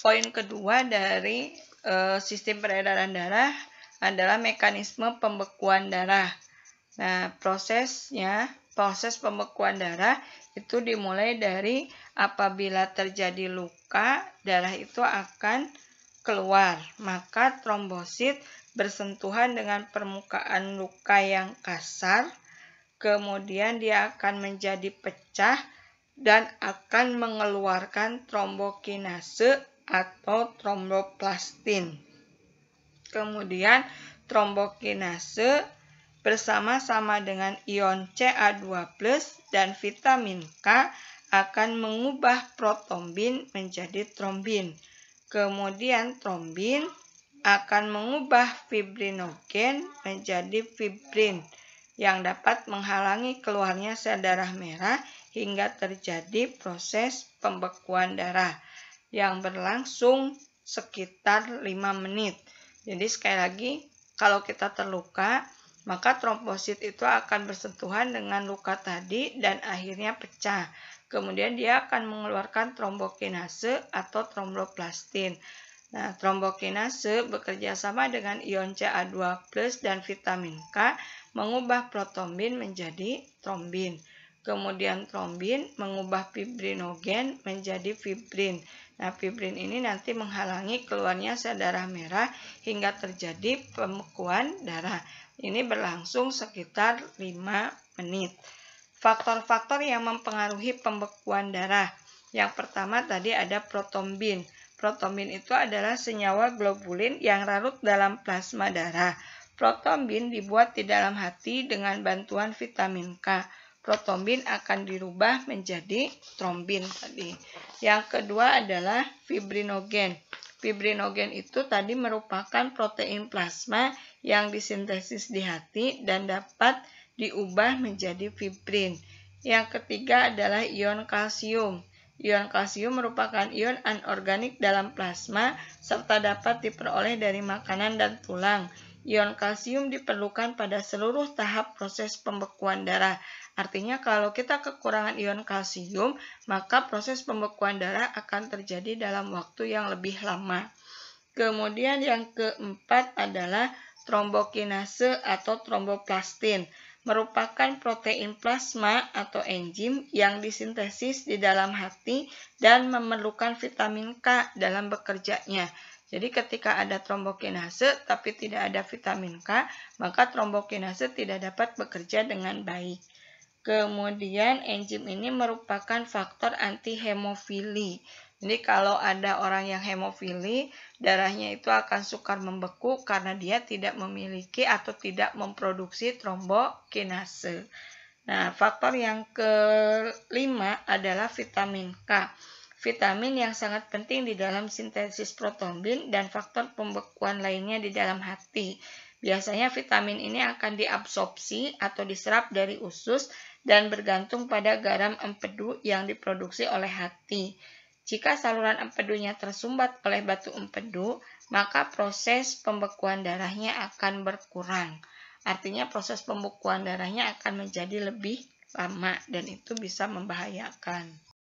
poin kedua dari sistem peredaran darah adalah mekanisme pembekuan darah. Nah, proses pembekuan darah itu dimulai dari apabila terjadi luka, darah itu akan keluar. Maka trombosit bersentuhan dengan permukaan luka yang kasar, kemudian dia akan menjadi pecah dan akan mengeluarkan trombokinase atau tromboplastin. Kemudian trombokinase bersama-sama dengan ion Ca2+ dan vitamin K akan mengubah protombin menjadi trombin. Kemudian trombin akan mengubah fibrinogen menjadi fibrin yang dapat menghalangi keluarnya sel darah merah hingga terjadi proses pembekuan darah yang berlangsung sekitar 5 menit. Jadi sekali lagi, kalau kita terluka, maka trombosit itu akan bersentuhan dengan luka tadi dan akhirnya pecah. Kemudian dia akan mengeluarkan trombokinase atau tromboplastin. Nah, trombokinase bekerja sama dengan ion Ca2+ dan vitamin K mengubah protombin menjadi trombin. Kemudian trombin mengubah fibrinogen menjadi fibrin. Nah, fibrin ini nanti menghalangi keluarnya sel darah merah hingga terjadi pembekuan darah. Ini berlangsung sekitar 5 menit. Faktor-faktor yang mempengaruhi pembekuan darah. Yang pertama tadi ada protombin. Protombin itu adalah senyawa globulin yang larut dalam plasma darah. Protombin dibuat di dalam hati dengan bantuan vitamin K. Protombin akan dirubah menjadi trombin tadi. Yang kedua adalah fibrinogen. Fibrinogen itu tadi merupakan protein plasma yang disintesis di hati dan dapat diubah menjadi fibrin. Yang ketiga adalah ion kalsium. Ion kalsium merupakan ion anorganik dalam plasma serta dapat diperoleh dari makanan dan tulang. Ion kalsium diperlukan pada seluruh tahap proses pembekuan darah. Artinya kalau kita kekurangan ion kalsium, maka proses pembekuan darah akan terjadi dalam waktu yang lebih lama. Kemudian yang keempat adalah trombokinase atau tromboplastin. Merupakan protein plasma atau enzim yang disintesis di dalam hati dan memerlukan vitamin K dalam bekerjanya. Jadi ketika ada trombokinase tapi tidak ada vitamin K, maka trombokinase tidak dapat bekerja dengan baik. Kemudian enzim ini merupakan faktor antihemofili. Jadi kalau ada orang yang hemofili, darahnya itu akan sukar membeku karena dia tidak memiliki atau tidak memproduksi trombokinase. Nah, faktor yang kelima adalah vitamin K. Vitamin yang sangat penting di dalam sintesis protombin dan faktor pembekuan lainnya di dalam hati. Biasanya vitamin ini akan diabsorpsi atau diserap dari usus dan bergantung pada garam empedu yang diproduksi oleh hati. Jika saluran empedunya tersumbat oleh batu empedu, maka proses pembekuan darahnya akan berkurang. Artinya proses pembekuan darahnya akan menjadi lebih lama dan itu bisa membahayakan.